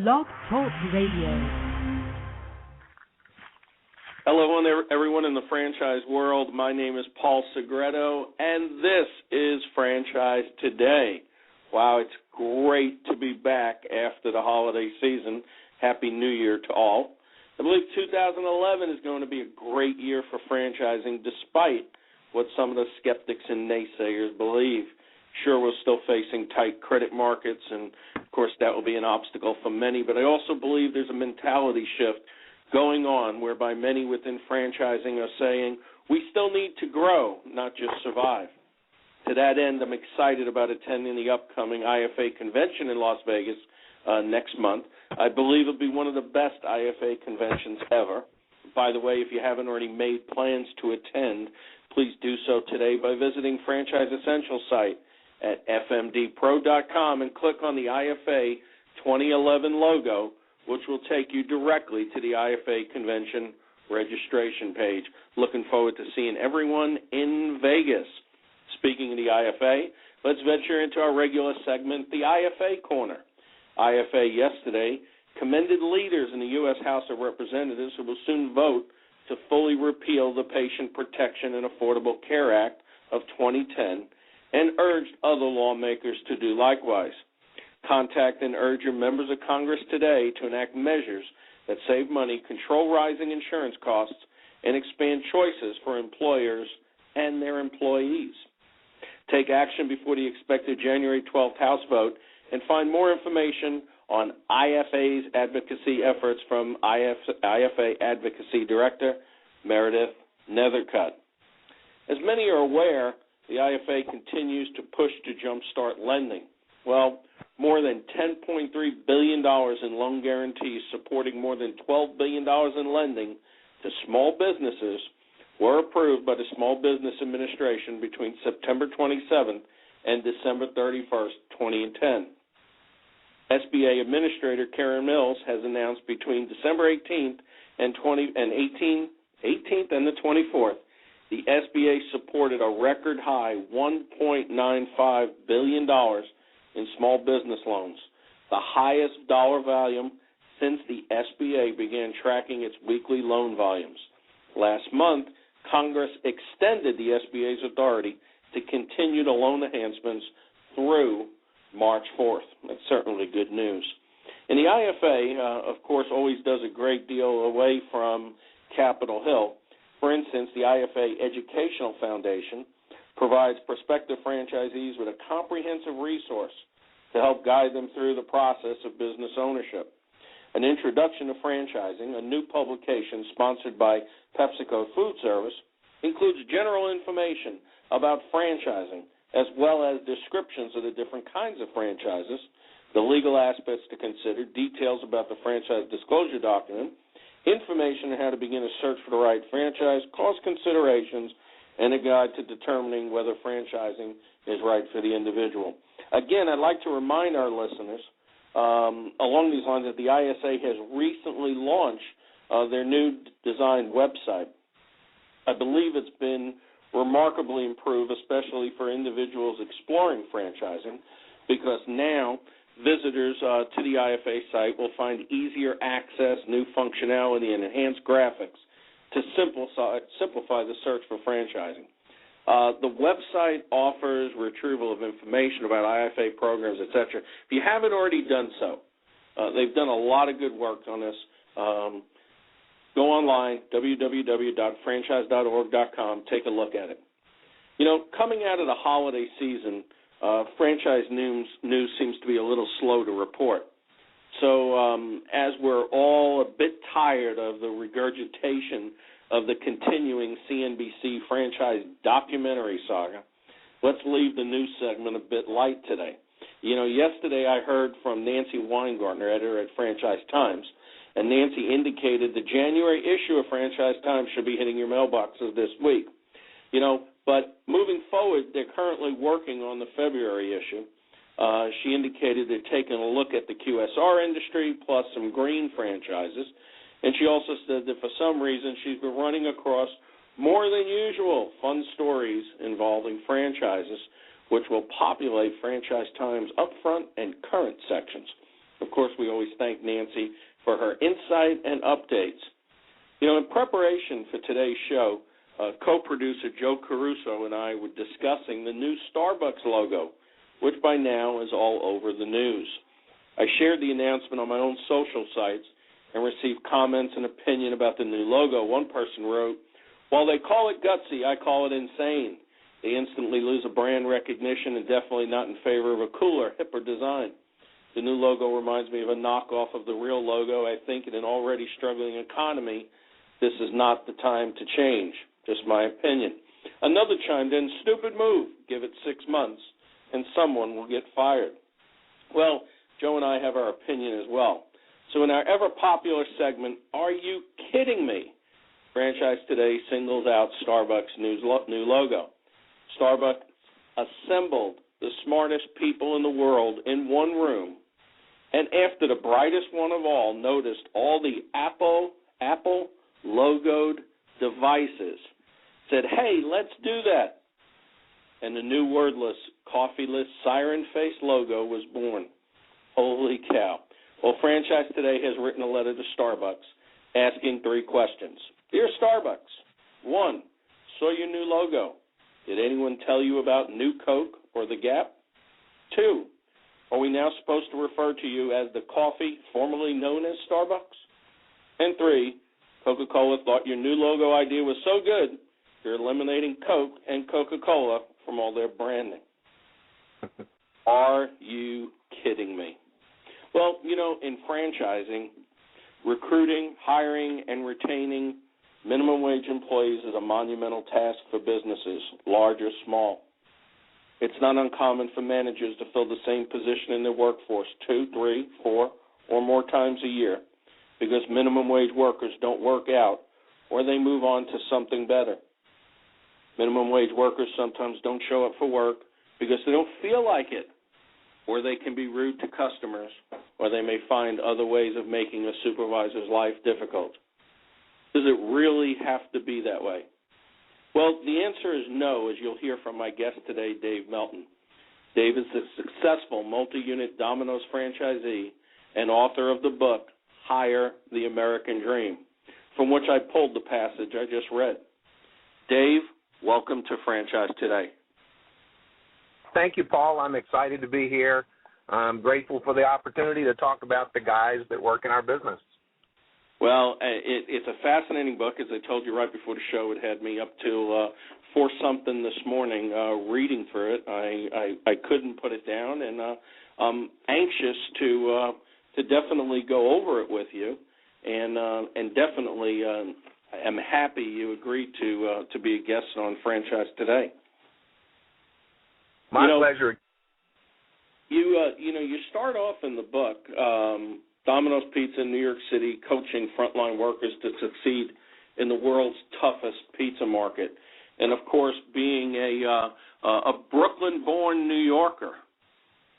Blog Talk Radio. Hello, everyone in the franchise world. My name is Paul Segreto, and this is Franchise Today. Wow, it's great to be back after the holiday season. Happy New Year to all. I believe 2011 is going to be a great year for franchising, despite what some of the skeptics and naysayers believe. Sure, we're still facing tight credit markets, and, of course, that will be an obstacle for many, but I also believe there's a mentality shift going on whereby many within franchising are saying we still need to grow, not just survive. To that end, I'm excited about attending the upcoming IFA convention in Las Vegas next month. I believe it'll be one of the best IFA conventions ever. By the way, if you haven't already made plans to attend, please do so today by visiting Franchise Essentials site at fmdpro.com and click on the IFA 2011 logo, which will take you directly to the IFA convention registration page. Looking forward to seeing everyone in Vegas. Speaking of the IFA, let's venture into our regular segment, the IFA Corner. IFA yesterday commended leaders in the U.S. House of Representatives who will soon vote to fully repeal the Patient Protection and Affordable Care Act of 2010 and urged other lawmakers to do likewise. Contact and urge your members of Congress today to enact measures that save money, control rising insurance costs, and expand choices for employers and their employees. Take action before the expected January 12th House vote and find more information on IFA's advocacy efforts from IFA Advocacy Director Meredith Nethercutt. As many are aware, the IFA continues to push to jumpstart lending. Well, more than $10.3 billion in loan guarantees supporting more than $12 billion in lending to small businesses were approved by the Small Business Administration between September 27th and December 31st, 2010. SBA Administrator Karen Mills has announced between December 18th and 18th and the 24th, the SBA supported a record high $1.95 billion in small business loans, the highest dollar volume since the SBA began tracking its weekly loan volumes. Last month, Congress extended the SBA's authority to continue the loan enhancements through March 4th. That's certainly good news. And the IFA, of course, always does a great deal away from Capitol Hill. For instance, the IFA Educational Foundation provides prospective franchisees with a comprehensive resource to help guide them through the process of business ownership. An Introduction to Franchising, a new publication sponsored by PepsiCo Food Service, includes general information about franchising as well as descriptions of the different kinds of franchises, the legal aspects to consider, details about the franchise disclosure document, information on how to begin a search for the right franchise, cost considerations, and a guide to determining whether franchising is right for the individual. Again, I'd like to remind our listeners along these lines that the ISA has recently launched their new design website. I believe it's been remarkably improved, especially for individuals exploring franchising, because now visitors to the IFA site will find easier access, new functionality, and enhanced graphics to simplify the search for franchising. The website offers retrieval of information about IFA programs, etc. If you haven't already done so, they've done a lot of good work on this. Go online, www.franchise.org.com, take a look at it. You know, coming out of the holiday season, franchise news seems to be a little slow to report. So as we're all a bit tired of the regurgitation of the continuing CNBC franchise documentary saga, let's leave the news segment a bit light today. You know, yesterday I heard from Nancy Weingartner, editor at Franchise Times, and Nancy indicated the January issue of Franchise Times should be hitting your mailboxes this week. You know, but moving forward, they're currently working on the February issue. She indicated they're taking a look at the QSR industry plus some green franchises. And she also said that for some reason she's been running across more than usual fun stories involving franchises, which will populate Franchise Times upfront and current sections. Of course, we always thank Nancy for her insight and updates. In preparation for today's show, co-producer Joe Caruso and I were discussing the new Starbucks logo, which by now is all over the news. I shared the announcement on my own social sites and received comments and opinion about the new logo. One person wrote, "While they call it gutsy, I call it insane. They instantly lose a brand recognition and definitely not in favor of a cooler, hipper design. The new logo reminds me of a knockoff of the real logo. I think in an already struggling economy, this is not the time to change. Just my opinion." Another chimed in, "Stupid move. Give it 6 months, and someone will get fired." Well, Joe and I have our opinion as well. So in our ever-popular segment, Are You Kidding Me?, Franchise Today singles out Starbucks' new logo. Starbucks assembled the smartest people in the world in one room, and after the brightest one of all noticed all the Apple logoed devices, said, "Hey, let's do that." And the new wordless, coffeeless, siren-faced logo was born. Holy cow. Well, Franchise Today has written a letter to Starbucks asking 3 questions. Dear Starbucks, 1, saw your new logo. Did anyone tell you about New Coke or The Gap? 2, are we now supposed to refer to you as the coffee formerly known as Starbucks? And 3, Coca-Cola thought your new logo idea was so good, you're eliminating Coke and Coca-Cola from all their branding. Are you kidding me? Well, in franchising, recruiting, hiring, and retaining minimum wage employees is a monumental task for businesses, large or small. It's not uncommon for managers to fill the same position in their workforce 2, 3, 4, or more times a year because minimum wage workers don't work out or they move on to something better. Minimum wage workers sometimes don't show up for work because they don't feel like it, or they can be rude to customers, or they may find other ways of making a supervisor's life difficult. Does it really have to be that way? Well, the answer is no, as you'll hear from my guest today, Dave Melton. Dave is a successful multi-unit Domino's franchisee and author of the book, Hire the American Dream, from which I pulled the passage I just read. Dave, welcome to Franchise Today. Thank you, Paul. I'm excited to be here. I'm grateful for the opportunity to talk about the guys that work in our business. Well, it's a fascinating book. As I told you right before the show, it had me up till 4-something this morning reading through it. I couldn't put it down, and I'm anxious to definitely go over it with you, and definitely am happy you agreed to be a guest on Franchise Today. My pleasure. You start off in the book, Domino's Pizza in New York City, coaching frontline workers to succeed in the world's toughest pizza market, and of course, being a Brooklyn-born New Yorker,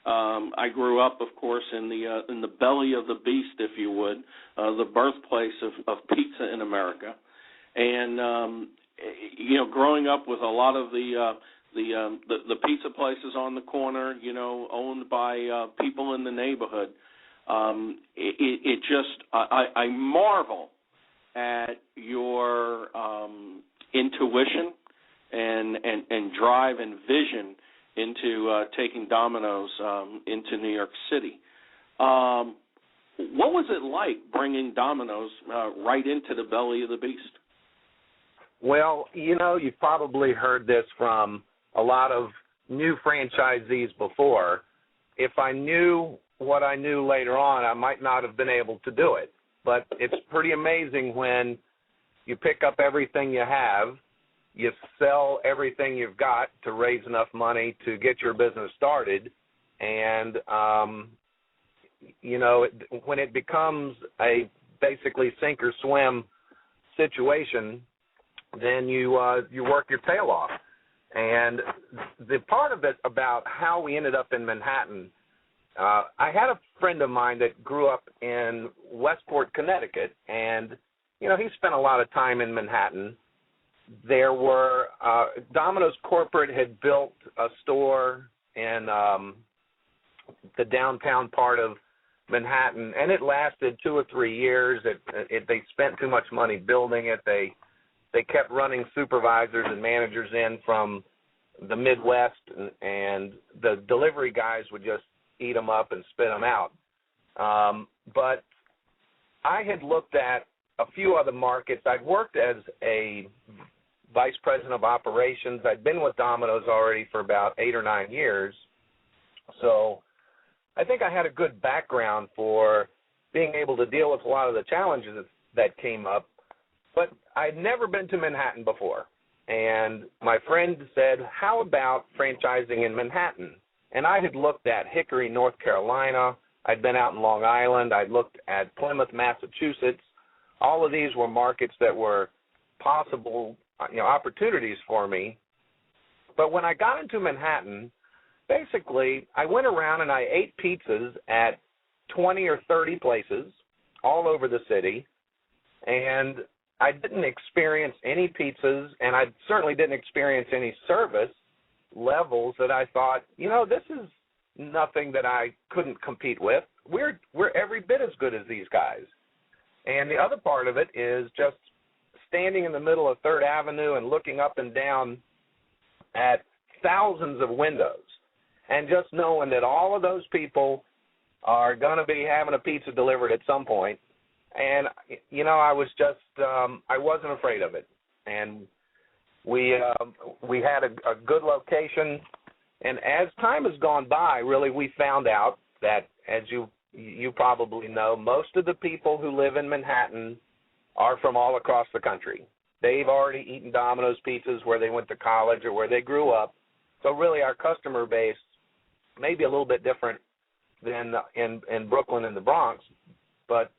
I grew up, of course, in the belly of the beast, if you would, the birthplace of pizza in America, and growing up with a lot of the pizza places on the corner, owned by people in the neighborhood. It just, I marvel at your intuition and drive and vision into taking Domino's into New York City. What was it like bringing Domino's right into the belly of the beast? Well, you've probably heard this from a lot of new franchisees before. If I knew what I knew later on, I might not have been able to do it. But it's pretty amazing when you pick up everything you have, you sell everything you've got to raise enough money to get your business started, and, when it becomes a basically sink or swim situation, then you work your tail off. And the part of it about how we ended up in Manhattan, I had a friend of mine that grew up in Westport, Connecticut, and, he spent a lot of time in Manhattan. There were Domino's corporate had built a store in the downtown part of Manhattan, and it lasted 2 or 3 years. They spent too much money building it. They kept running supervisors and managers in from the Midwest, and the delivery guys would just eat them up and spit them out. But I had looked at a few other markets. I'd worked as a vice president of operations. I'd been with Domino's already for about 8 or 9 years. So I think I had a good background for being able to deal with a lot of the challenges that came up. But I'd never been to Manhattan before. And my friend said, how about franchising in Manhattan? And I had looked at Hickory, North Carolina. I'd been out in Long Island. I'd looked at Plymouth, Massachusetts. All of these were markets that were possible, opportunities for me. But when I got into Manhattan, basically I went around and I ate pizzas at 20 or 30 places all over the city, and I didn't experience any pizzas, and I certainly didn't experience any service levels that I thought, this is nothing that I couldn't compete with. We're every bit as good as these guys. And the other part of it is just standing in the middle of 3rd Avenue and looking up and down at thousands of windows and just knowing that all of those people are going to be having a pizza delivered at some point. And, I was just, I wasn't afraid of it. And we had a good location. And as time has gone by, really, we found out that, as you probably know, most of the people who live in Manhattan are from all across the country. They've already eaten Domino's pizzas where they went to college or where they grew up. So really our customer base may be a little bit different than in Brooklyn and the Bronx. But,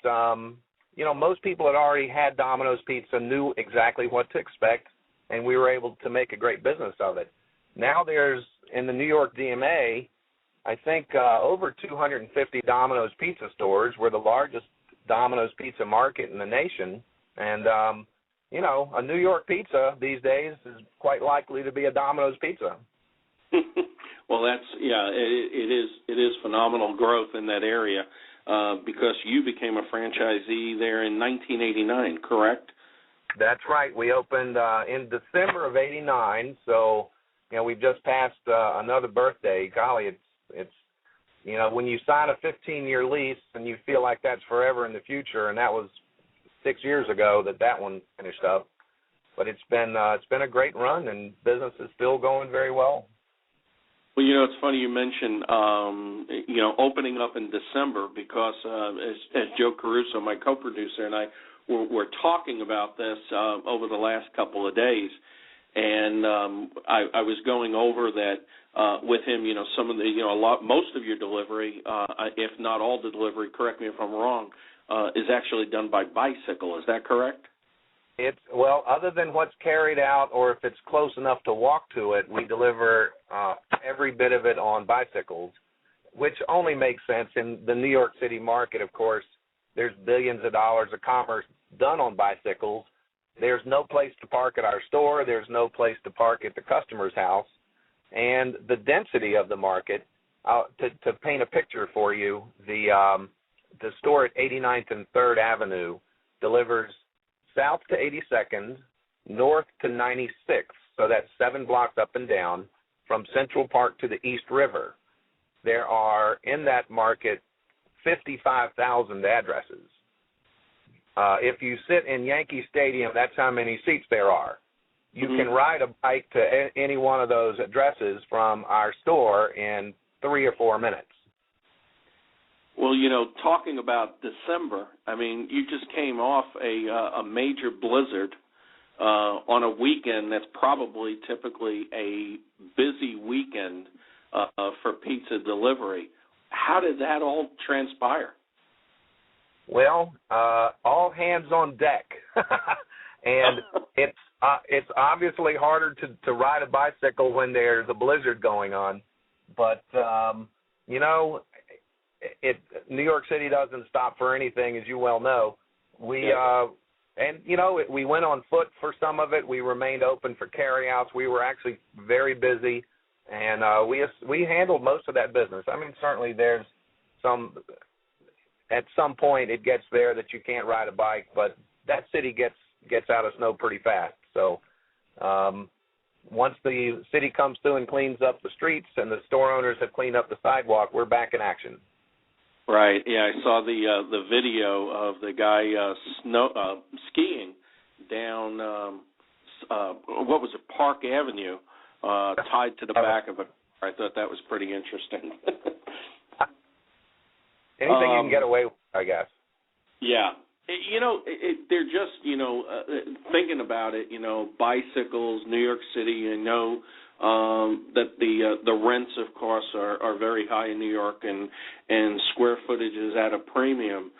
most people had already had Domino's pizza, knew exactly what to expect, and we were able to make a great business of it. Now there's, in the New York DMA, I think over 250 Domino's pizza stores. We're the largest Domino's pizza market in the nation. And, a New York pizza these days is quite likely to be a Domino's pizza. Well, it is phenomenal growth in that area because you became a franchisee there in 1989, correct? That's right. We opened in December of 89, so, we've just passed another birthday. Golly, it's when you sign a 15-year lease and you feel like that's forever in the future, and that was 6 years ago that one finished up. But it's been a great run, and business is still going very well. Well, it's funny you mentioned, opening up in December because as Joe Caruso, my co-producer, and I were talking about this over the last couple of days, and I was going over that with him. Some of the, most of your delivery, if not all the delivery, correct me if I'm wrong, is actually done by bicycle. Is that correct? Other than what's carried out, or if it's close enough to walk to it, we deliver every bit of it on bicycles, which only makes sense. In the New York City market, of course, there's billions of dollars of commerce done on bicycles. There's no place to park at our store. There's no place to park at the customer's house. And the density of the market, to paint a picture for you, the store at 89th and 3rd Avenue delivers south to 82nd, north to 96th, so that's 7 blocks up and down, from Central Park to the East River. There are, in that market, 55,000 addresses. If you sit in Yankee Stadium, that's how many seats there are. You can ride a bike to any one of those addresses from our store in 3 or 4 minutes. Well, talking about December, you just came off a major blizzard on a weekend that's probably typically a busy weekend for pizza delivery. How did that all transpire? Well, all hands on deck, and it's obviously harder to ride a bicycle when there's a blizzard going on, but New York City doesn't stop for anything, as you well know. We went on foot for some of it. We remained open for carryouts. We were actually very busy, and we handled most of that business. Certainly there's some at some point it gets there that you can't ride a bike, but that city gets out of snow pretty fast. So once the city comes through and cleans up the streets and the store owners have cleaned up the sidewalk, we're back in action. Right. Yeah, I saw the video of the guy skiing down what was it, Park Avenue, tied to the back of a car. I thought that was pretty interesting. Anything you can get away with, I guess. Yeah. They're just, thinking about it, bicycles, New York City, I know that the rents, of course, are very high in New York, and square footage is at a premium.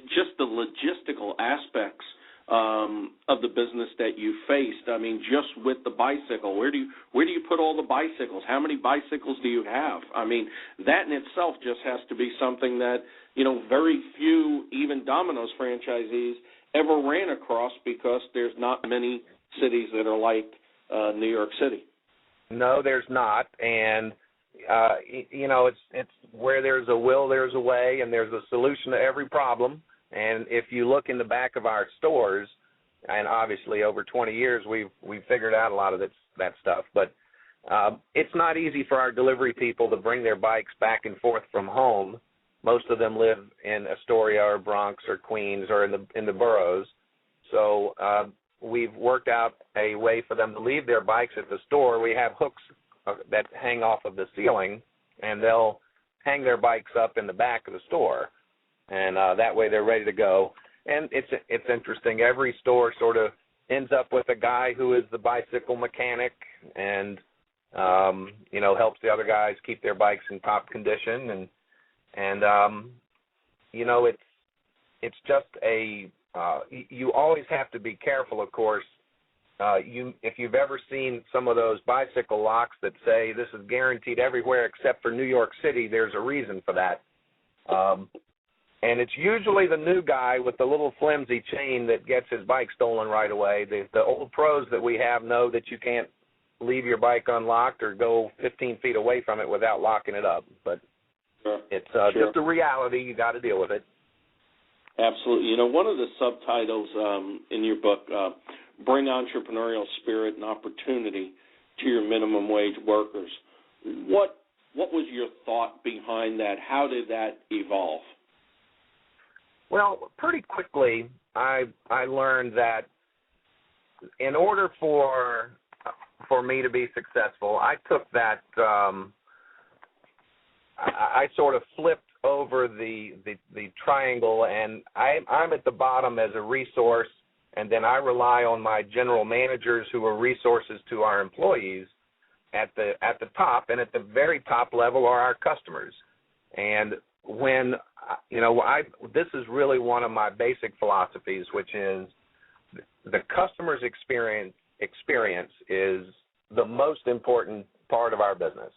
Just the logistical aspects of the business that you faced. I mean, just with the bicycle, where do you put all the bicycles? How many bicycles do you have? I mean, that in itself just has to be something that, very few, even Domino's franchisees, ever ran across, because there's not many cities that are like New York City. No, there's not, and it's where there's a will, there's a way, and there's a solution to every problem. And if you look in the back of our stores, and obviously over 20 years we've figured out a lot of that stuff, but it's not easy for our delivery people to bring their bikes back and forth from home. Most of them live in Astoria or Bronx or Queens or in the boroughs. So we've worked out a way for them to leave their bikes at the store. We have hooks that hang off of the ceiling, and they'll hang their bikes up in the back of the store. And that way they're ready to go. And it's interesting. Every store sort of ends up with a guy who is the bicycle mechanic and, helps the other guys keep their bikes in top condition. And it's just you always have to be careful, of course. If you've ever seen some of those bicycle locks that say this is guaranteed everywhere except for New York City, there's a reason for that. And it's usually the new guy with the little flimsy chain that gets his bike stolen right away. The old pros that we have know that you can't leave your bike unlocked or go 15 feet away from it without locking it up. But it's just a reality. You got to deal with it. Absolutely. One of the subtitles in your book, Bring Entrepreneurial Spirit and Opportunity to Your Minimum Wage Workers. What was your thought behind that? How did that evolve? Well, pretty quickly, I learned that in order for me to be successful, I took that I sort of flipped over the triangle, and I'm at the bottom as a resource, and then I rely on my general managers who are resources to our employees at the top, and at the very top level are our customers. And when this is really one of my basic philosophies, which is the customer's experience is the most important part of our business.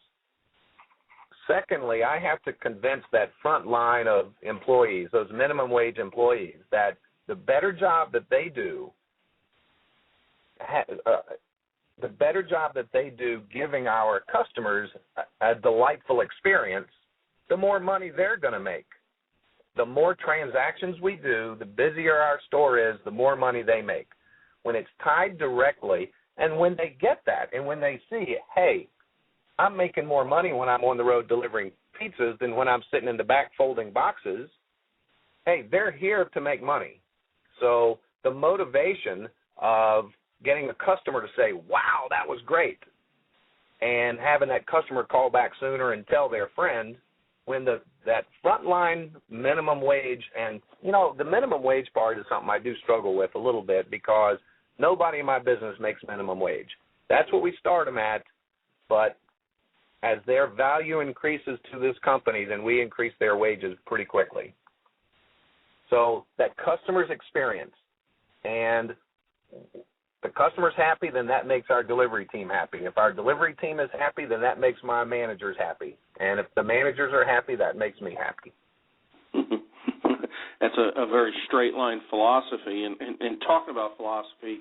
Secondly, I have to convince that front line of employees, those minimum wage employees, that the better job that they do, giving our customers a delightful experience, the more money they're going to make. The more transactions we do, the busier our store is, the more money they make. When it's tied directly, and when they get that, and when they see, hey, I'm making more money when I'm on the road delivering pizzas than when I'm sitting in the back folding boxes, hey, they're here to make money. So the motivation of getting a customer to say, wow, that was great, and having that customer call back sooner and tell their friend, when that frontline minimum wage, and, the minimum wage part is something I do struggle with a little bit, because nobody in my business makes minimum wage. That's what we start them at, but as their value increases to this company, then we increase their wages pretty quickly. So that customer's experience, and the customer's happy, then that makes our delivery team happy. If our delivery team is happy, then that makes my managers happy. And if the managers are happy, that makes me happy. That's a very straight-line philosophy. And talking about philosophy,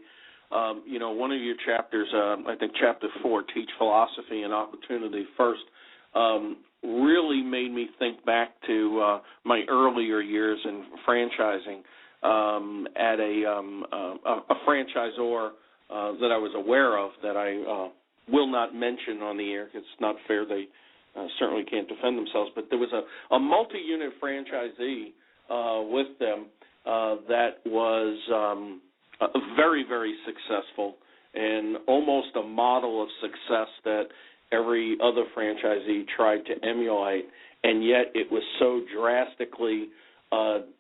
one of your chapters, I think chapter 4, Teach Philosophy and Opportunity First, really made me think back to my earlier years in franchising at a franchisor that I was aware of that I will not mention on the air. It's not fair. They certainly can't defend themselves. But there was a multi-unit franchisee with them that was very, very successful and almost a model of success that every other franchisee tried to emulate, and yet it was so drastically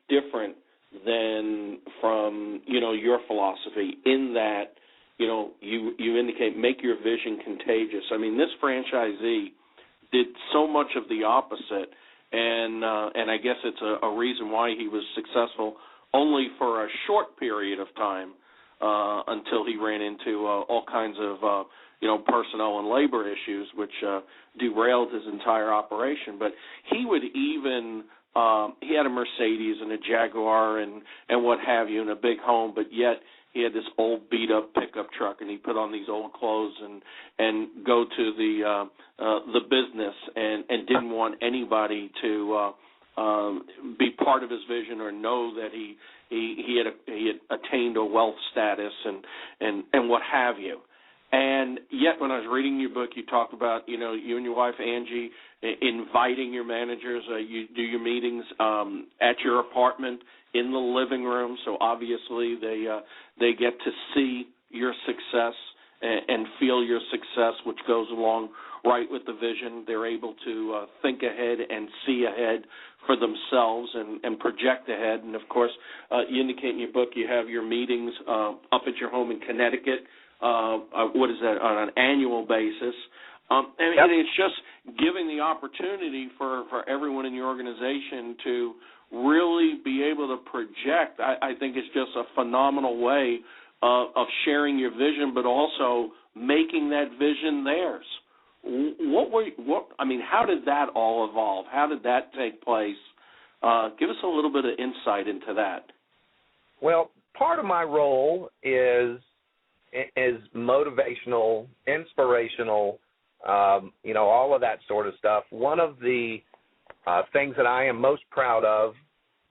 different than from, your philosophy in that, you indicate make your vision contagious. I mean, this franchisee did so much of the opposite, and I guess it's a reason why he was successful only for a short period of time until he ran into all kinds of personnel and labor issues, which derailed his entire operation. But he would even he had a Mercedes and a Jaguar and what have you, and a big home, but yet he had this old beat-up pickup truck, and he put on these old clothes and go to the business and didn't want anybody to be part of his vision or know that he had attained a wealth status and what have you. And yet, when I was reading your book, you talk about, you and your wife, Angie, inviting your managers. You do your meetings at your apartment in the living room, so obviously they get to see your success and feel your success, which goes along right with the vision. They're able to think ahead and see ahead for themselves and project ahead. And, of course, you indicate in your book you have your meetings up at your home in Connecticut. What is that, on an annual basis? And it's just giving the opportunity for everyone in your organization to really be able to project. I think it's just a phenomenal way of sharing your vision, but also making that vision theirs. How did that all evolve? How did that take place? Give us a little bit of insight into that. Well, part of my role is motivational, inspirational, all of that sort of stuff. One of the things that I am most proud of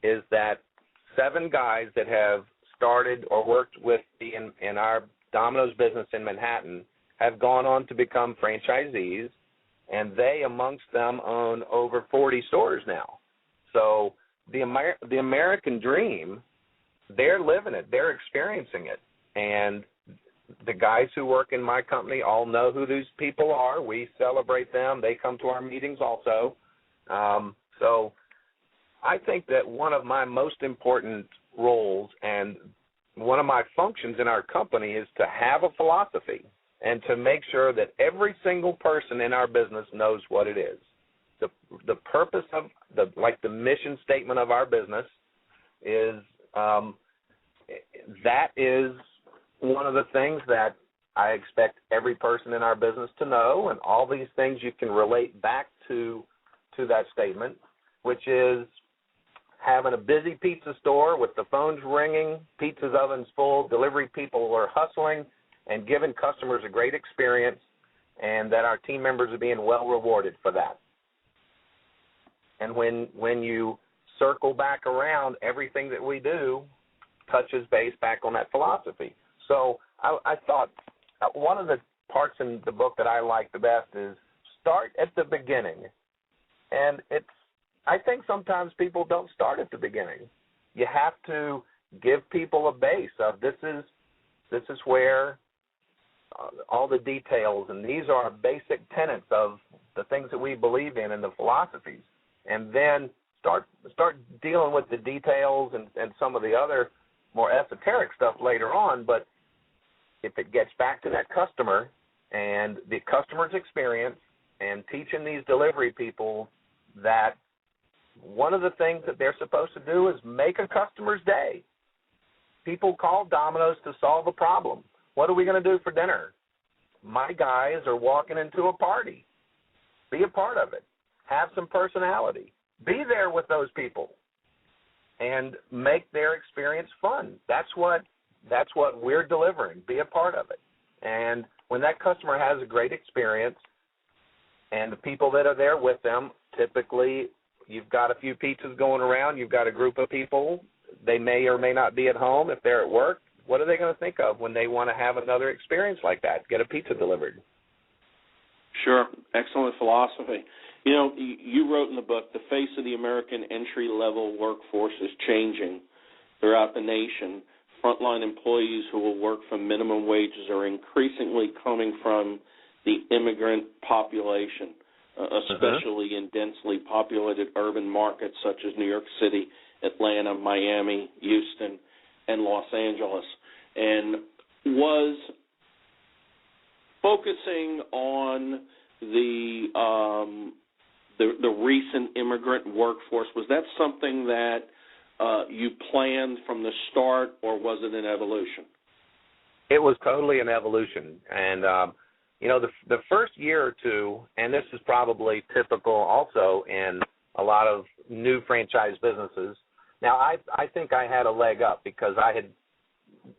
is that 7 guys that have started or worked with me in our Domino's business in Manhattan have gone on to become franchisees, and they, amongst them, own over 40 stores now. So the American dream, they're living it. They're experiencing it. And the guys who work in my company all know who these people are. We celebrate them. They come to our meetings also. So I think that one of my most important roles and one of my functions in our company is to have a philosophy and to make sure that every single person in our business knows what it is. The purpose of the mission statement of our business is that is one of the things that I expect every person in our business to know, and all these things you can relate back to that statement, which is having a busy pizza store with the phones ringing, pizza's ovens full, delivery people are hustling, and giving customers a great experience, and that our team members are being well rewarded for that. And when you circle back around, everything that we do touches base back on that philosophy. So I thought one of the parts in the book that I like the best is start at the beginning. And I think sometimes people don't start at the beginning. You have to give people a base of this is where all the details, and these are basic tenets of the things that we believe in and the philosophies. And then start dealing with the details and some of the other more esoteric stuff later on. But if it gets back to that customer and the customer's experience and teaching these delivery people that one of the things that they're supposed to do is make a customer's day. People call Domino's to solve a problem. What are we going to do for dinner? My guys are walking into a party. Be a part of it. Have some personality. Be there with those people and make their experience fun. That's what we're delivering. Be a part of it. And when that customer has a great experience and the people that are there with them typically you've got a few pizzas going around. You've got a group of people. They may or may not be at home. If they're at work, what are they going to think of when they want to have another experience like that, get a pizza delivered? Sure. Excellent philosophy. You know, you wrote in the book, the face of the American entry-level workforce is changing throughout the nation. Frontline employees who will work for minimum wages are increasingly coming from the immigrant population, especially in densely populated urban markets such as New York City, Atlanta, Miami, Houston, and Los Angeles, and was focusing on the recent immigrant workforce. Was that something that you planned from the start, or was it an evolution? It was totally an evolution, and you know, the first year or two, and this is probably typical also in a lot of new franchise businesses. Now, I think I had a leg up because I had,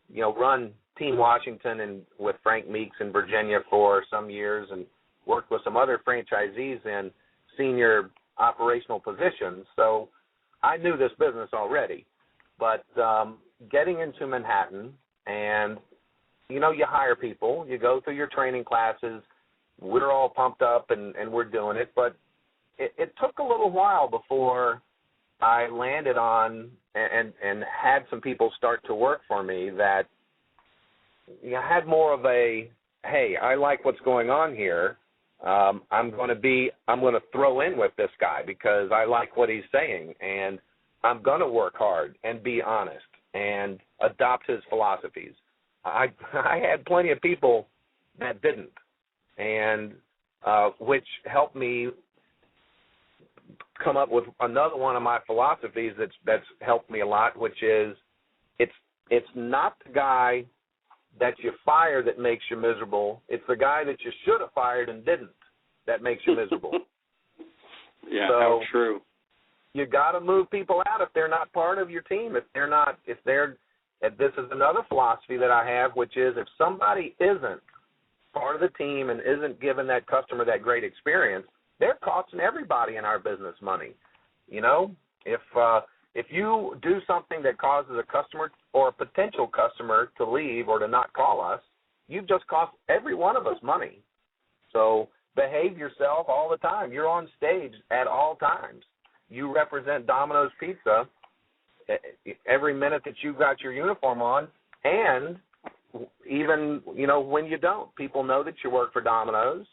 you know, run Team Washington and with Frank Meeks in Virginia for some years and worked with some other franchisees in senior operational positions. So I knew this business already. But getting into Manhattan and, you know, you hire people, you go through your training classes, we're all pumped up and we're doing it. But it took a little while before I landed on and had some people start to work for me that had more of a, hey, I like what's going on here. I'm going to throw in with this guy because I like what he's saying, and I'm going to work hard and be honest and adopt his philosophies. I had plenty of people that didn't, and which helped me come up with another one of my philosophies that's helped me a lot, which is it's not the guy that you fire that makes you miserable. It's the guy that you should have fired and didn't that makes you miserable. Yeah, so how true. You got to move people out if they're not part of your team. This is another philosophy that I have, which is if somebody isn't part of the team and isn't giving that customer that great experience, they're costing everybody in our business money. You know, if you do something that causes a customer or a potential customer to leave or to not call us, you've just cost every one of us money. So behave yourself all the time. You're on stage at all times. You represent Domino's Pizza every minute that you've got your uniform on, and even, you know, when you don't. People know that you work for Domino's.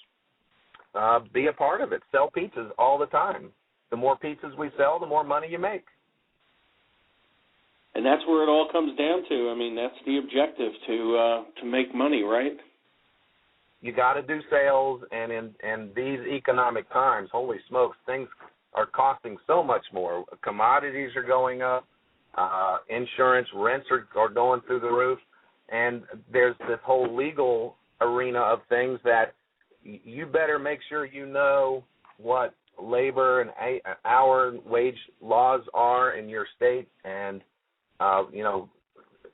Be a part of it. Sell pizzas all the time. The more pizzas we sell, the more money you make. And that's where it all comes down to. I mean, that's the objective, to make money, right? You got to do sales, and in these economic times, holy smokes, things are costing so much more. Commodities are going up. Insurance, rents are going through the roof. And there's this whole legal arena of things that you better make sure you know what labor and hour wage laws are in your state, and you know,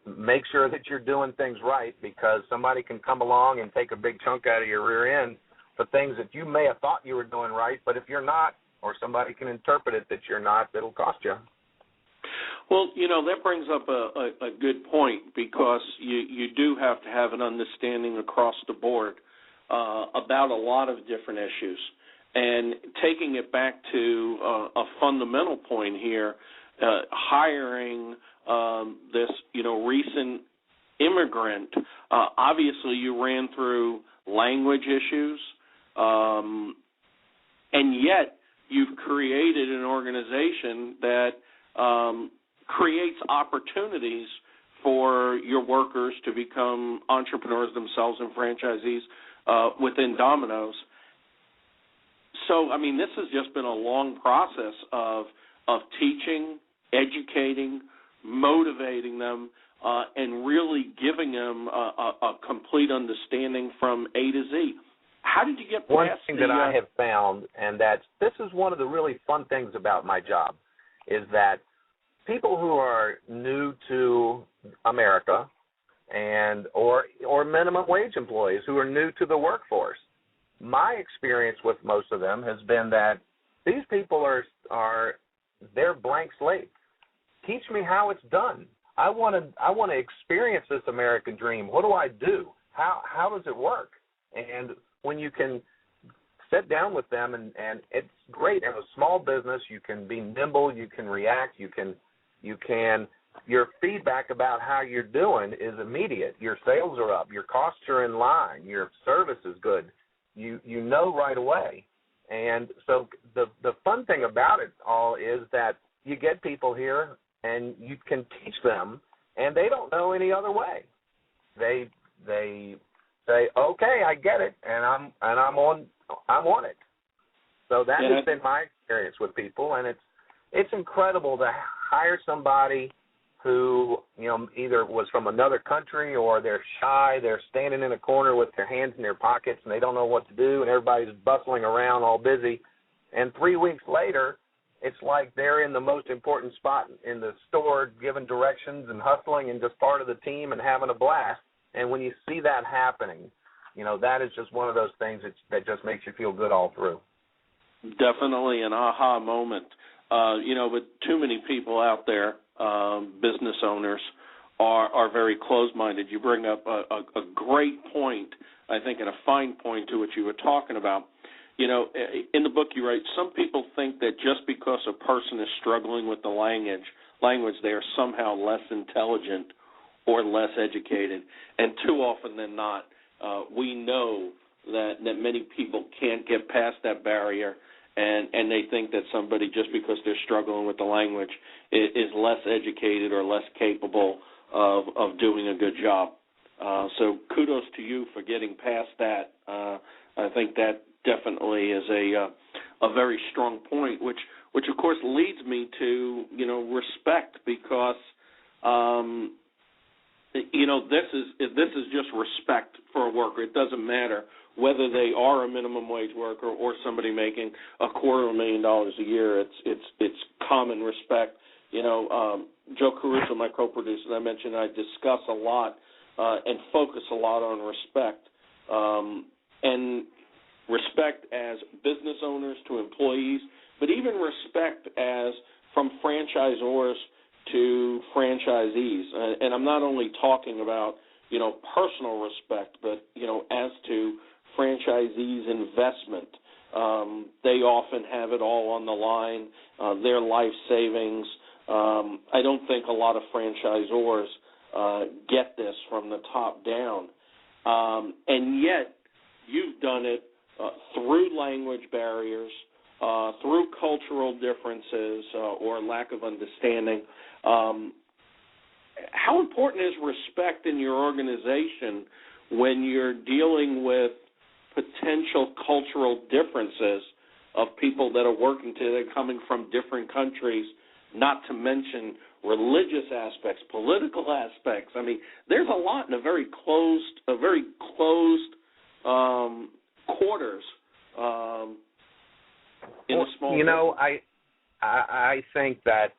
make sure that you're doing things right, because somebody can come along and take a big chunk out of your rear end for things that you may have thought you were doing right, but if you're not, or somebody can interpret it that you're not, it'll cost you. Well, you know, that brings up a good point, because you do have to have an understanding across the board about a lot of different issues. And taking it back to a fundamental point here, hiring this, you know, recent immigrant, obviously you ran through language issues, and yet you've created an organization that creates opportunities for your workers to become entrepreneurs themselves and franchisees within Domino's. So, I mean, this has just been a long process of teaching, educating, motivating them, and really giving them a complete understanding from A to Z. How did you get past one thing that I have found, and this is one of the really fun things about my job, is that people who are new to America and or minimum wage employees who are new to the workforce, my experience with most of them has been that These people are they're blank slates. Teach me how it's done. I want to experience this American dream. What do I do? How does it work? And when you can sit down with them, and it's great. In a small business, you can be nimble, you can react, you can your feedback about how you're doing is immediate. Your sales are up, your costs are in line, your service is good. You know right away. And so the fun thing about it all is that you get people here and you can teach them, and they don't know any other way. They say, okay, I get it, and I'm on it. So that has been my experience with people, and it's incredible to hire somebody who, either was from another country or they're shy, they're standing in a corner with their hands in their pockets and they don't know what to do, and everybody's bustling around all busy. And 3 weeks later, it's like they're in the most important spot in the store, giving directions and hustling and just part of the team and having a blast. And when you see that happening, that is just one of those things that just makes you feel good all through. Definitely an aha moment. But too many people out there, business owners, are very closed-minded. You bring up a great point, I think, and a fine point to what you were talking about. In the book you write, some people think that just because a person is struggling with the language, they are somehow less intelligent or less educated. And too often than not, we know that many people can't get past that barrier, and they think that somebody, just because they're struggling with the language, is less educated or less capable of doing a good job. So kudos to you for getting past that. I think that definitely is a very strong point, which of course leads me to respect, because this is just respect for a worker. It doesn't matter whether they are a minimum wage worker or somebody making $250,000 a year. It's common respect. Joe Caruso, my co-producer, I mentioned, I discuss a lot and focus a lot on respect, and respect as business owners to employees, but even respect as from franchisors to franchisees. And I'm not only talking about, personal respect, but, as to franchisees' investment. They often have it all on the line, their life savings. I don't think a lot of franchisors get this from the top down. And yet you've done it through language barriers, through cultural differences or lack of understanding. How important is respect in your organization when you're dealing with potential cultural differences of people that are working together, coming from different countries, not to mention religious aspects, political aspects? I mean, there's a lot in a very closed quarters in a small business. I think that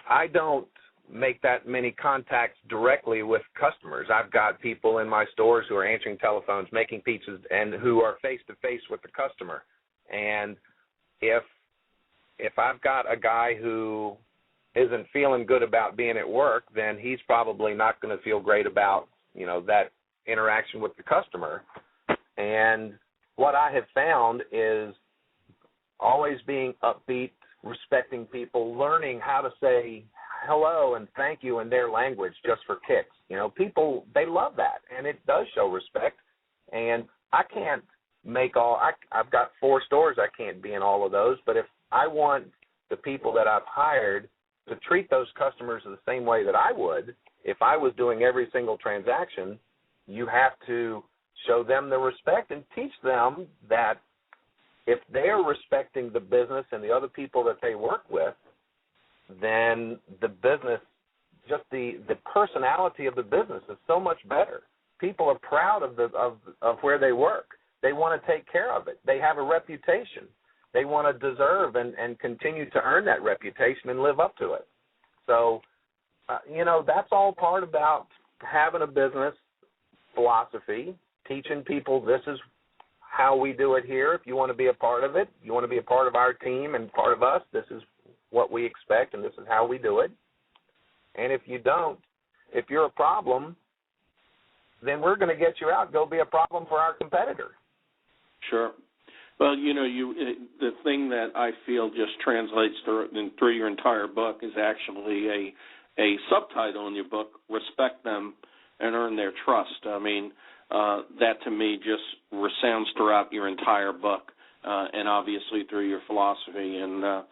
I don't make that many contacts directly with customers. I've got people in my stores who are answering telephones, making pizzas, and who are face-to-face with the customer. And if I've got a guy who isn't feeling good about being at work, then he's probably not going to feel great about, that interaction with the customer. And what I have found is always being upbeat, respecting people, learning how to say hello and thank you in their language just for kicks. People, they love that, and it does show respect. And I can't make I've got 4 stores. I can't be in all of those, but if I want the people that I've hired to treat those customers the same way that I would if I was doing every single transaction, you have to show them the respect and teach them that if they're respecting the business and the other people that they work with, then the business, just the personality of the business is so much better. People are proud of where they work. They want to take care of it. They have a reputation. They want to deserve and continue to earn that reputation and live up to it. So, that's all part about having a business philosophy, teaching people this is how we do it here. If you want to be a part of it, you want to be a part of our team and part of us, this is what we expect and this is how we do it. And if you don't, if you're a problem, then we're going to get you out. Go be a problem for our competitor. Sure. Well, the thing that I feel just translates through your entire book is actually a subtitle in your book, Respect Them and Earn Their Trust. I mean, that to me just resounds throughout your entire book and obviously through your philosophy. And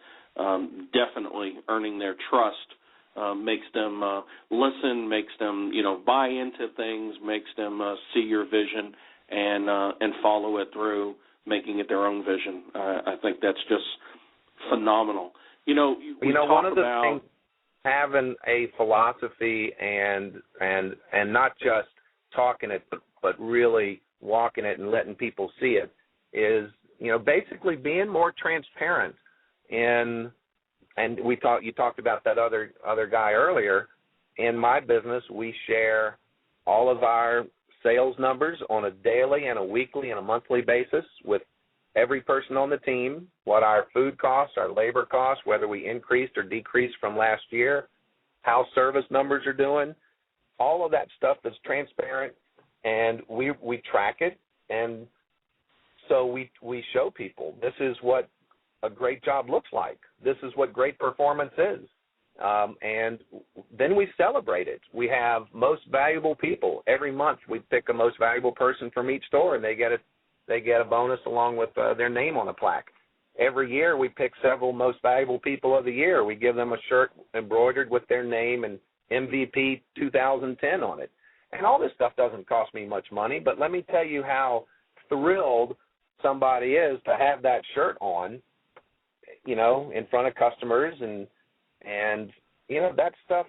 definitely earning their trust makes them listen, makes them, buy into things, makes them see your vision and follow it through, making it their own vision. I think that's just phenomenal. One of the things, having a philosophy and not just talking it, but really walking it and letting people see it is, basically being more transparent. And you talked about that other guy earlier. In my business, we share all of our sales numbers on a daily and a weekly and a monthly basis with every person on the team, what our food costs, our labor costs, whether we increased or decreased from last year, how service numbers are doing. All of that stuff is transparent, and we track it, and so we show people this is what a great job looks like. This is what great performance is. And then we celebrate it. We have most valuable people. Every month we pick a most valuable person from each store, and they get a bonus along with their name on a plaque. Every year we pick several most valuable people of the year. We give them a shirt embroidered with their name and MVP 2010 on it. And all this stuff doesn't cost me much money, but let me tell you how thrilled somebody is to have that shirt on, in front of customers, and that stuff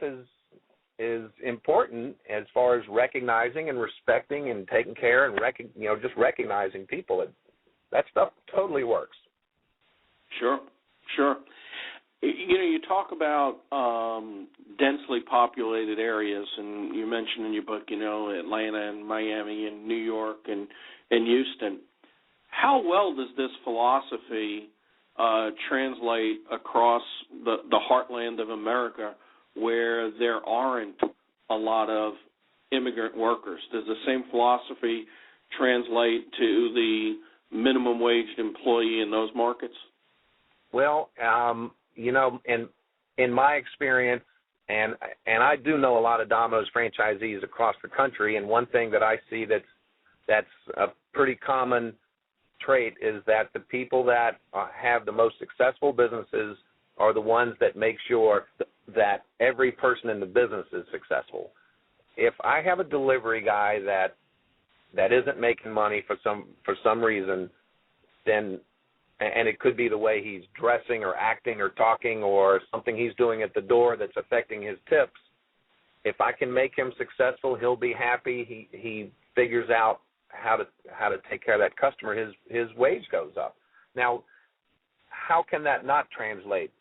is important as far as recognizing and respecting and taking care and just recognizing people. That stuff totally works. Sure. You talk about densely populated areas, and you mentioned in your book, Atlanta and Miami and New York and Houston. How well does this philosophy translate across the heartland of America where there aren't a lot of immigrant workers? Does the same philosophy translate to the minimum waged employee in those markets? Well, in my experience, and I do know a lot of Domino's franchisees across the country, and one thing that I see that's a pretty common trait is that the people that have the most successful businesses are the ones that make sure that every person in the business is successful. If I have a delivery guy that isn't making money for some reason, then, and it could be the way he's dressing or acting or talking or something he's doing at the door that's affecting his tips, if I can make him successful, he'll be happy. He figures out how to take care of that customer. His wage goes up. Now, how can that not translate?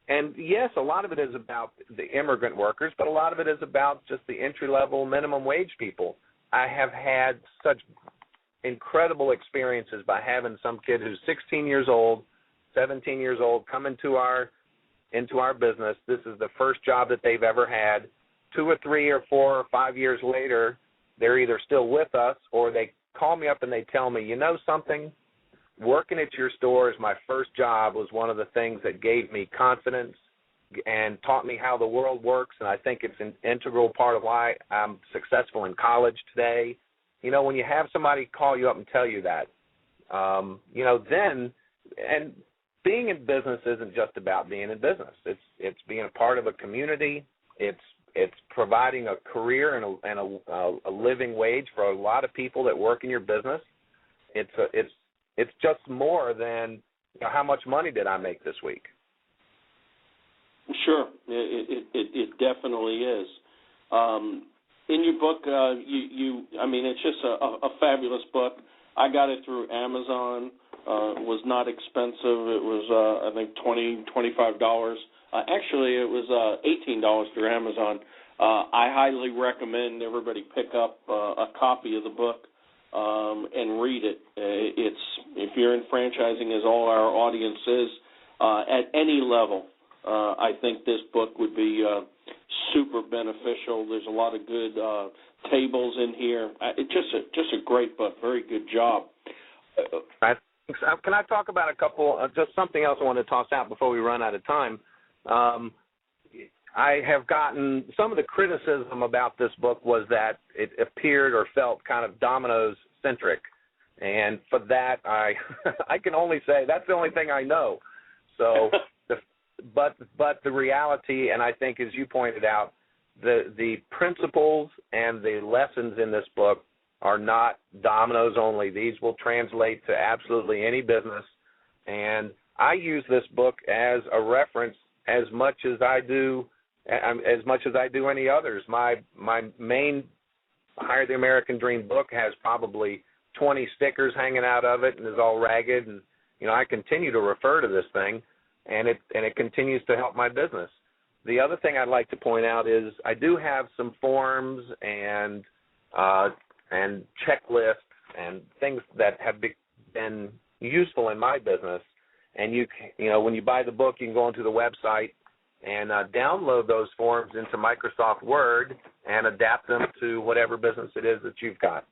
And yes, a lot of it is about the immigrant workers, but a lot of it is about just the entry-level minimum wage people. I have had such incredible experiences by having some kid who's 16 years old, 17 years old, come into our business. This is the first job that they've ever had. 2 or 3 or 4 or 5 years later, they're either still with us or they call me up and they tell me, something? Working at your store as my first job was one of the things that gave me confidence and taught me how the world works, and I think it's an integral part of why I'm successful in college today. When you have somebody call you up and tell you that, then, and being in business isn't just about being in business. It's being a part of a community. It's providing a career and a living wage for a lot of people that work in your business. It's just more than how much money did I make this week. Sure, it definitely is. In your book, it's just a fabulous book. I got it through Amazon. It was not expensive. It was, I think, $25. Actually, it was $18 through Amazon. I highly recommend everybody pick up a copy of the book. and read it. If you're in franchising, as all our audience is, at any level, I think this book would be super beneficial. There's a lot of good tables in here. It's just a great book. Very good job. Can I talk about a couple, just something else I want to toss out before we run out of time? I have gotten, some of the criticism about this book was that it appeared or felt kind of Domino's-centric. And for that, I can only say that's the only thing I know. So, but the reality, and I think as you pointed out, the principles and the lessons in this book are not Domino's only. These will translate to absolutely any business. And I use this book as a reference as much as I do any others. My main Hire the American Dream book has probably 20 stickers hanging out of it and is all ragged. And, I continue to refer to this thing, and it continues to help my business. The other thing I'd like to point out is I do have some forms and checklists and things that have been useful in my business. And when you buy the book, you can go onto the website and download those forms into Microsoft Word and adapt them to whatever business it is that you've got.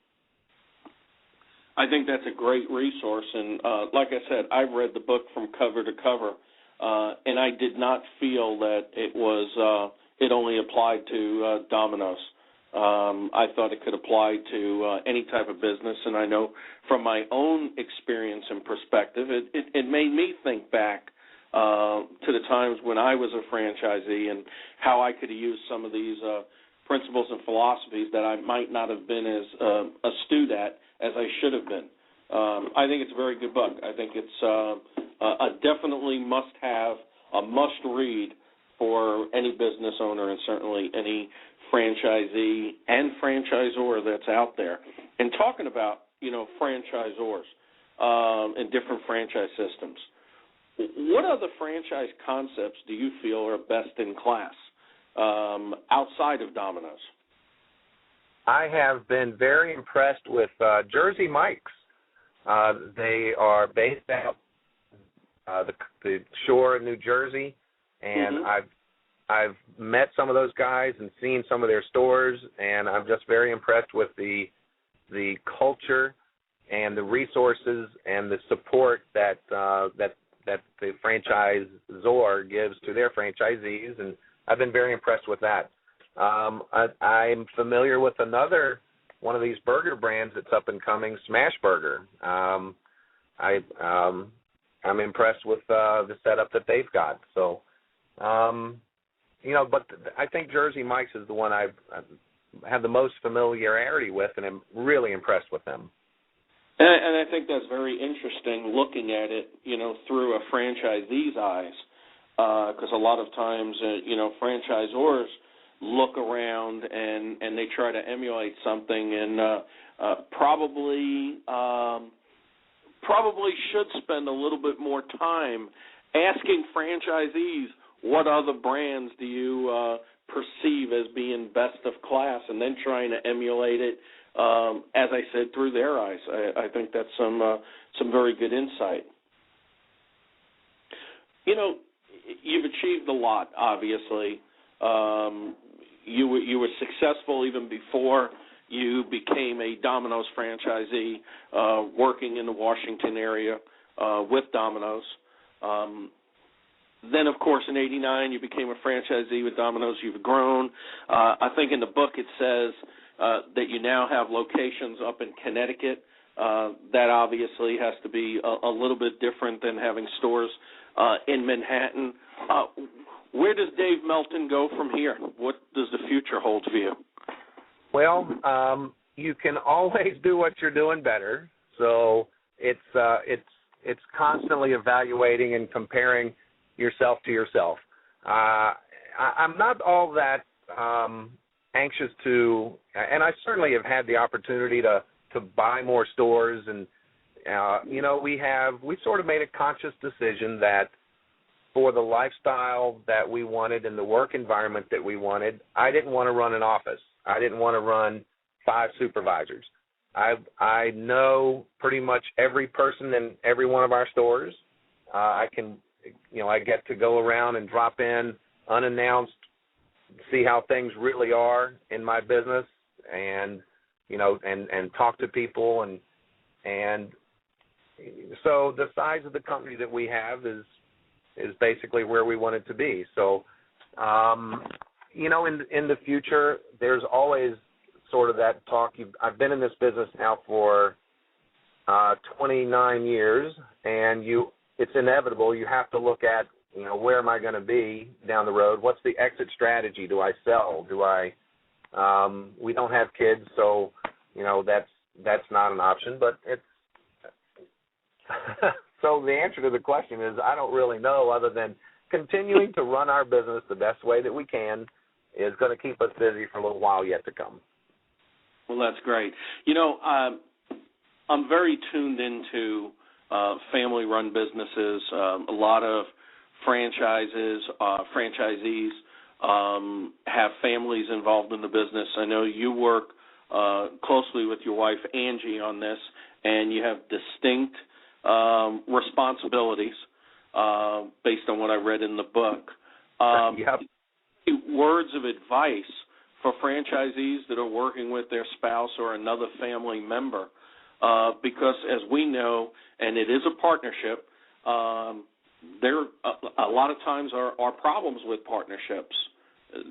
I think that's a great resource, and like I said, I've read the book from cover to cover, and I did not feel that it only applied to Domino's. I thought it could apply to any type of business, and I know from my own experience and perspective, it made me think back to the times when I was a franchisee and how I could have used some of these principles and philosophies that I might not have been as astute at as I should have been. I think it's a very good book. I think it's a definitely must-have, a must-read for any business owner and certainly any franchisee and franchisor that's out there. And talking about, franchisors and different franchise systems, what other franchise concepts do you feel are best in class outside of Domino's? I have been very impressed with Jersey Mike's. They are based out the shore in New Jersey, and I've met some of those guys and seen some of their stores, and I'm just very impressed with the culture and the resources and the support that the franchisor gives to their franchisees, and I've been very impressed with that. I'm familiar with another one of these burger brands that's up and coming, Smash Burger. I'm impressed with the setup that they've got. So, but I think Jersey Mike's is the one I've had the most familiarity with, and I'm really impressed with them. And I think that's very interesting looking at it, through a franchisee's eyes, because a lot of times, franchisors look around and they try to emulate something and probably should spend a little bit more time asking franchisees what other brands do you perceive as being best of class, and then trying to emulate it, as I said, through their eyes. I think that's some very good insight. You've achieved a lot, obviously. You were successful even before you became a Domino's franchisee, working in the Washington area with Domino's. Then, of course, in '89, you became a franchisee with Domino's. You've grown. I think in the book it says that you now have locations up in Connecticut. That obviously has to be a little bit different than having stores in Manhattan. Where does Dave Melton go from here? What does the future hold for you? Well, you can always do what you're doing better. So it's constantly evaluating and comparing yourself to yourself. I'm not all that anxious to, and I certainly have had the opportunity to buy more stores, and we sort of made a conscious decision that for the lifestyle that we wanted and the work environment that we wanted, I didn't want to run an office. I didn't want to run 5 supervisors. I know pretty much every person in every one of our stores. I get to go around and drop in unannounced, see how things really are in my business, and talk to people, and so the size of the company that we have is basically where we want it to be. So, in the future, there's always sort of that talk. I've been in this business now for 29 years, and it's inevitable. You have to look at, where am I going to be down the road? What's the exit strategy? Do I sell? Do I? We don't have kids, so that's not an option. But it's so the answer to the question is I don't really know, other than continuing to run our business the best way that we can is going to keep us busy for a little while yet to come. Well, that's great. I'm very tuned into family-run businesses. A lot of franchisees have families involved in the business. I know you work closely with your wife, Angie, on this, and you have distinct responsibilities based on what I read in the book. Yep. Words of advice for franchisees that are working with their spouse or another family member, because as we know, and it is a partnership, there a lot of times are problems with partnerships.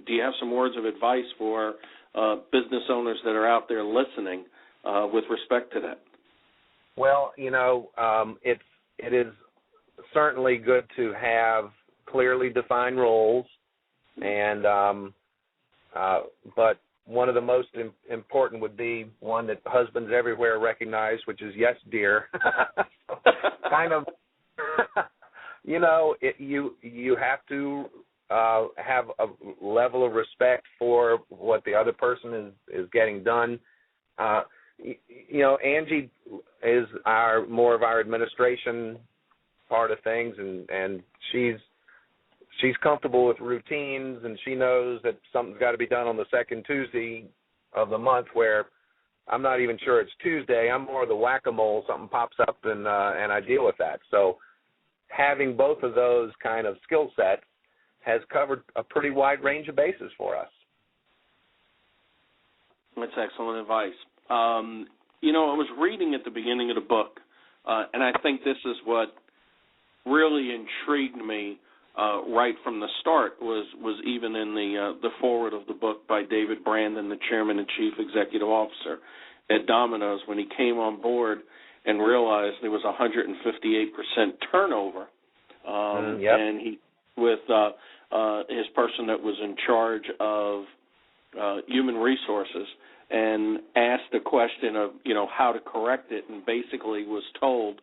Do you have some words of advice for business owners that are out there listening with respect to that? Well, it is certainly good to have clearly defined roles, and but one of the most important would be one that husbands everywhere recognize, which is yes, dear. Kind of, you have to have a level of respect for what the other person is getting done. Angie is more of our administration part of things, and she's comfortable with routines, and she knows that something's got to be done on the second Tuesday of the month, where I'm not even sure it's Tuesday. I'm more of the whack-a-mole. Something pops up, and I deal with that. So having both of those kind of skill sets has covered a pretty wide range of bases for us. That's excellent advice. I was reading at the beginning of the book, and I think this is what really intrigued me right from the start was even in the foreword of the book by David Brandon, the chairman and chief executive officer at Domino's, when he came on board and realized there was 158% turnover, yep. and he with his person that was in charge of human resources, and asked a question of how to correct it, and basically was told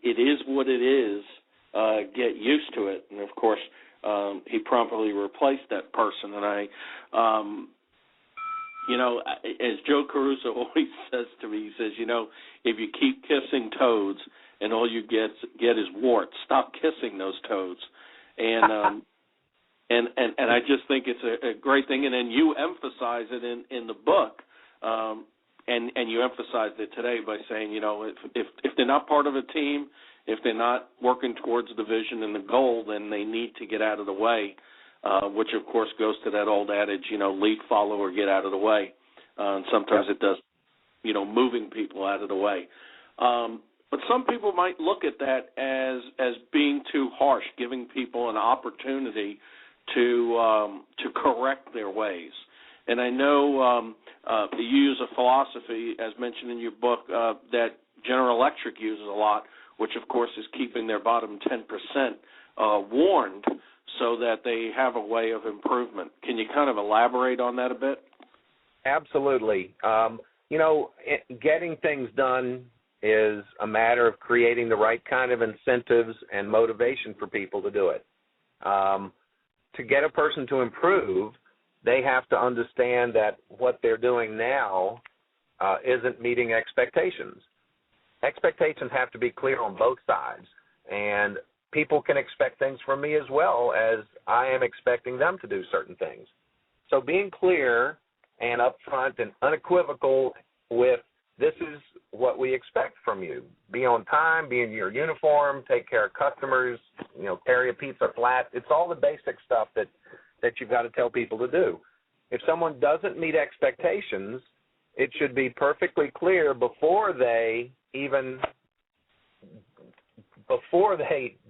it is what it is. Get used to it. And, of course, he promptly replaced that person. And as Joe Caruso always says to me, he says, if you keep kissing toads and all you get is warts, stop kissing those toads. And and I just think it's a great thing. And then you emphasize it in the book, and you emphasized it today by saying, if they're not part of a team, if they're not working towards the vision and the goal, then they need to get out of the way, which, of course, goes to that old adage, lead, follow, or get out of the way. And sometimes it does, moving people out of the way. But some people might look at that as being too harsh, giving people an opportunity to correct their ways. And I know you use a philosophy, as mentioned in your book, that General Electric uses a lot, which, of course, is keeping their bottom 10% warned so that they have a way of improvement. Can you kind of elaborate on that a bit? Absolutely. Getting things done is a matter of creating the right kind of incentives and motivation for people to do it. To get a person to improve, they have to understand that what they're doing now isn't meeting expectations. Expectations have to be clear on both sides, and people can expect things from me as well as I am expecting them to do certain things. So being clear and upfront and unequivocal with this is what we expect from you. Be on time, be in your uniform, take care of customers, carry a pizza flat. It's all the basic stuff that you've got to tell people to do. If someone doesn't meet expectations, it should be perfectly clear before they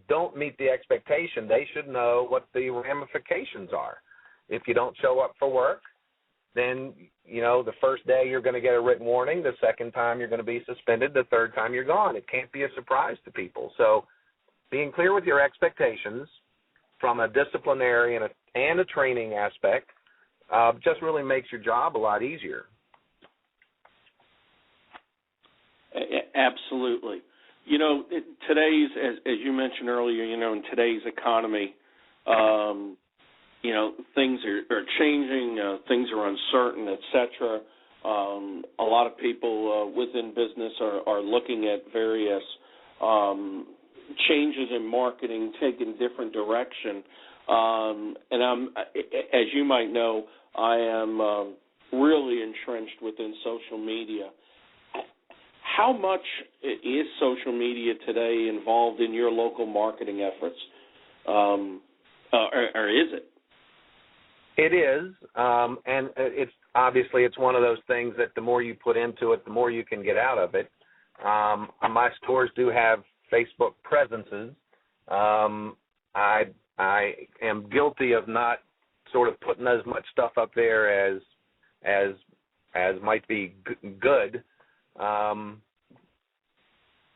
don't meet the expectation. They should know what the ramifications are. If you don't show up for work, then, the first day you're going to get a written warning. The second time you're going to be suspended. The third time you're gone. It can't be a surprise to people. So being clear with your expectations from a disciplinary and a training aspect just really makes your job a lot easier. Absolutely. Today's, as you mentioned earlier, in today's economy, things are changing, things are uncertain, et cetera. A lot of people within business are looking at various changes in marketing, taking different direction. And I'm, as you might know, I am really entrenched within social media. How much is social media today involved in your local marketing efforts, or is it? It is, and it's one of those things that the more you put into it, the more you can get out of it. My stores do have Facebook presences. I am guilty of not sort of putting as much stuff up there as might be good.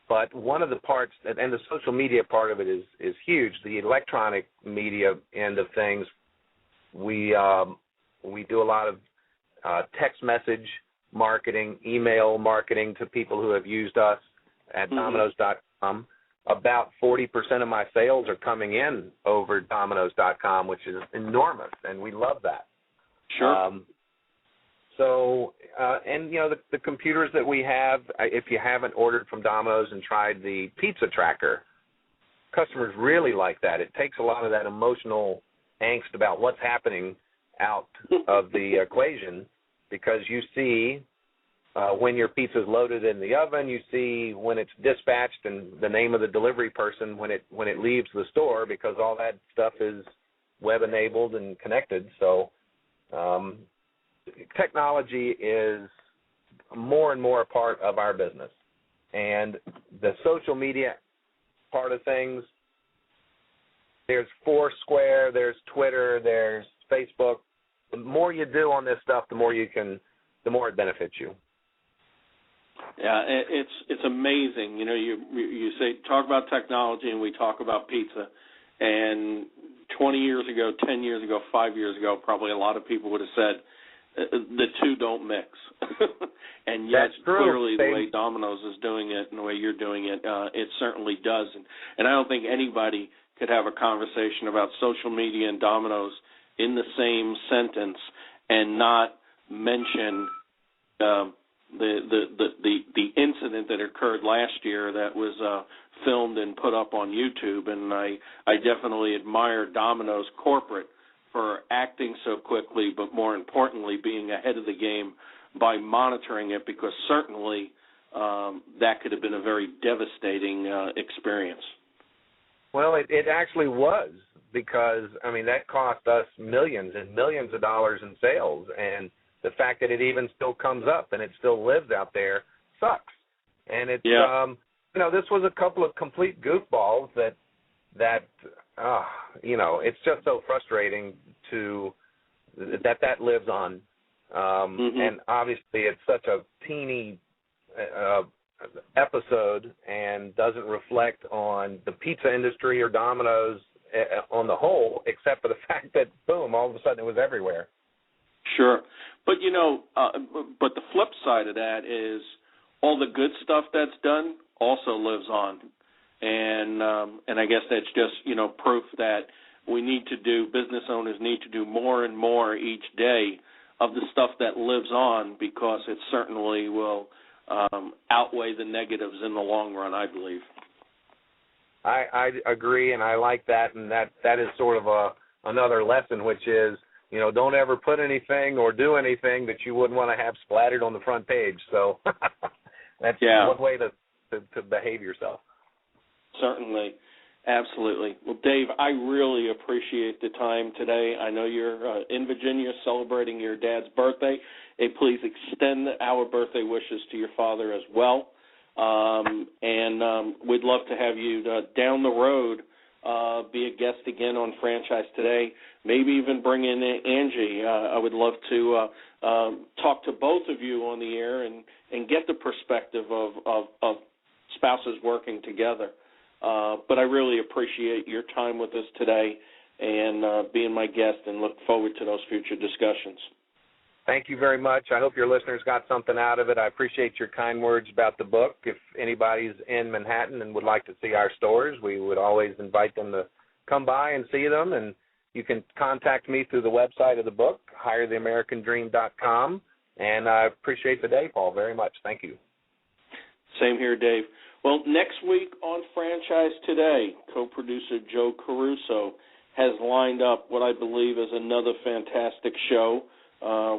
But one of the parts, and the social media part of it is huge. The electronic media end of things, we do a lot of text message marketing, email marketing to people who have used us at Domino's.com. About 40% of my sales are coming in over Domino's.com, which is enormous, and we love that. Sure. The computers that we have, if you haven't ordered from Domino's and tried the pizza tracker, customers really like that. It takes a lot of that emotional angst about what's happening out of the equation, because you see when your pizza's loaded in the oven, you see when it's dispatched and the name of the delivery person when it leaves the store, because all that stuff is web-enabled and connected. So technology is more and more a part of our business. And the social media part of things, there's Foursquare, there's Twitter, there's Facebook. The more you do on this stuff, the more it benefits you. Yeah, it's amazing. You say talk about technology and we talk about pizza, and 20 years ago, 10 years ago, 5 years ago, probably a lot of people would have said the two don't mix. And yet, clearly, the way Domino's is doing it and the way you're doing it, it certainly does. And I don't think anybody could have a conversation about social media and Domino's in the same sentence and not mention the incident that occurred last year that was filmed and put up on YouTube. And I definitely admire Domino's corporate for acting so quickly, but more importantly, being ahead of the game by monitoring it, because certainly that could have been a very devastating experience. Well, it actually was, because, that cost us millions and millions of dollars in sales, and the fact that it even still comes up and it still lives out there sucks. And it's, this was a couple of complete goofballs that it's just so frustrating that lives on. And obviously it's such a teeny episode and doesn't reflect on the pizza industry or Domino's on the whole, except for the fact that, boom, all of a sudden it was everywhere. Sure. But, but the flip side of that is all the good stuff that's done also lives on. And I guess that's just, proof that business owners need to do more and more each day of the stuff that lives on, because it certainly will outweigh the negatives in the long run, I believe. I agree, and I like that, and that is sort of another lesson, which is, don't ever put anything or do anything that you wouldn't want to have splattered on the front page. So That's one way to behave yourself. Certainly. Absolutely. Well, Dave, I really appreciate the time today. I know you're in Virginia celebrating your dad's birthday. Hey, please extend our birthday wishes to your father as well. And we'd love to have you down the road be a guest again on Franchise Today, maybe even bring in Angie. I would love to talk to both of you on the air and get the perspective of spouses working together. But I really appreciate your time with us today and being my guest, and look forward to those future discussions. Thank you very much. I hope your listeners got something out of it. I appreciate your kind words about the book. If anybody's in Manhattan and would like to see our stores, we would always invite them to come by and see them. And you can contact me through the website of the book, hiretheamericandream.com. And I appreciate the day, Paul, very much. Thank you. Same here, Dave. Well, next week on Franchise Today, co-producer Joe Caruso has lined up what I believe is another fantastic show.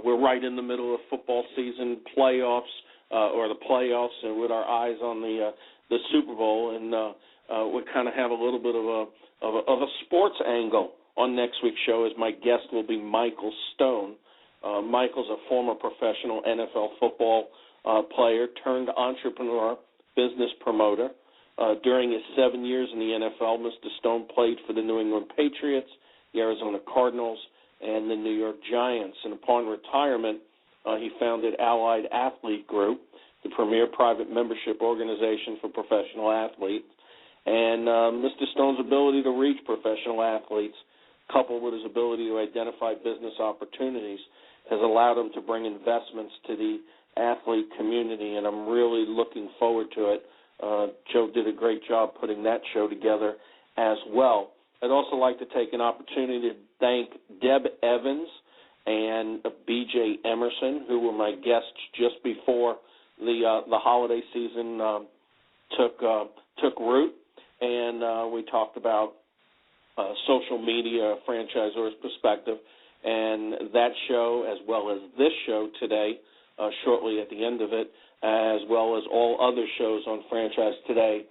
We're right in the middle of football season, playoffs, and with our eyes on the Super Bowl, and we kind of have a little bit of a sports angle on next week's show, as my guest will be Michael Stone. Michael's a former professional NFL football player turned entrepreneur, business promoter. During his 7 years in the NFL, Mr. Stone played for the New England Patriots, the Arizona Cardinals, and the New York Giants. And upon retirement, he founded Allied Athlete Group, the premier private membership organization for professional athletes. And Mr. Stone's ability to reach professional athletes, coupled with his ability to identify business opportunities, has allowed him to bring investments to the athlete community, and I'm really looking forward to it. Joe did a great job putting that show together as well. I'd also like to take an opportunity to thank Deb Evans and B.J. Emerson, who were my guests just before the holiday season took root, and we talked about social media, franchisors' perspective, and that show, as well as this show today, shortly at the end of it, as well as all other shows on Franchise Today,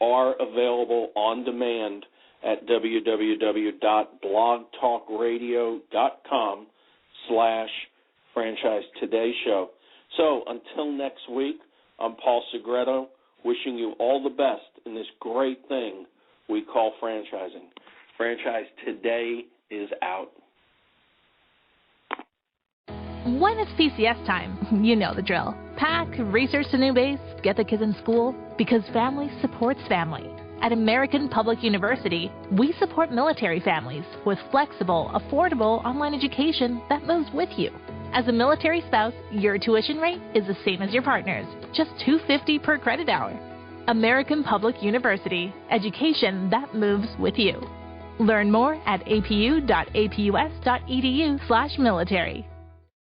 are available on demand at www.blogtalkradio.com/Franchise Today Show. So until next week, I'm Paul Segreto, wishing you all the best in this great thing we call franchising. Franchise Today is out. When it's PCS time, you know the drill. Pack, research the new base, get the kids in school, because family supports family. At American Public University, we support military families with flexible, affordable online education that moves with you. As a military spouse, your tuition rate is the same as your partner's, just $250 per credit hour. American Public University, education that moves with you. Learn more at apu.apus.edu/military.